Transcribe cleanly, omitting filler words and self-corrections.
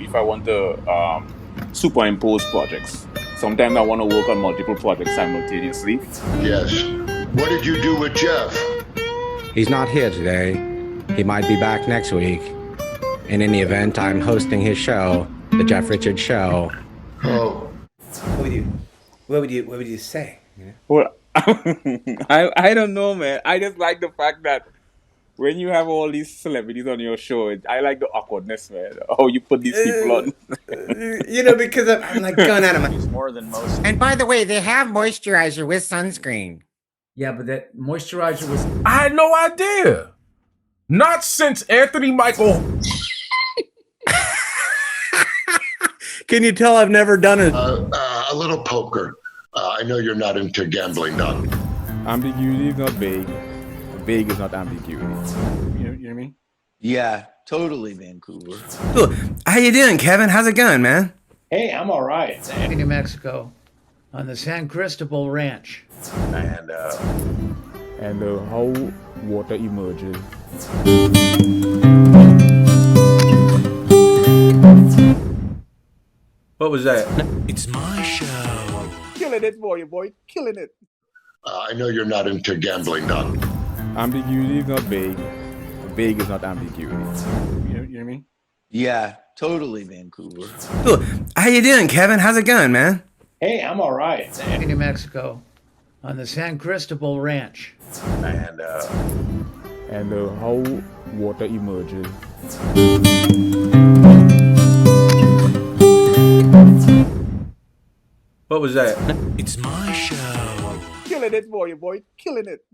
If I want to superimpose projects. Sometimes I want to work on multiple projects simultaneously. Yes. What did you do with Jeff? He's not here today. He might be back next week. And in the event, I'm hosting his show, The Jeff Richards Show. Oh. What would you say? Yeah. Well, I don't know, man. I just like the fact that when you have all these celebrities on your show, I like the awkwardness, man. How you put these people on. Because I'm like going out of my... More than most. And by the way, they have moisturizer with sunscreen. Yeah, but that moisturizer was... I had no idea. Not since Anthony Michael. Can you tell I've never done it? A little poker. I know you're not into gambling, Doc. Ambiguity is not vague. Vague is not ambiguity. You know what I mean? Yeah, totally Vancouver. Cool. How you doing, Kevin? How's it going, man? Hey, I'm all right. In New Mexico, on the San Cristobal Ranch. And how water emerges. What was that? It's my show. Killing it for you, boy. Killing it. I know you're not into gambling, Doc. Ambiguity is not vague. Vague is not ambiguity. You know what I mean? Yeah, totally Vancouver. Cool. How you doing, Kevin? How's it going, man? Hey, I'm all right. In New Mexico, on the San Cristobal Ranch. And how water emerges. What was that? It's my show. Killing it for you, boy. Killing it.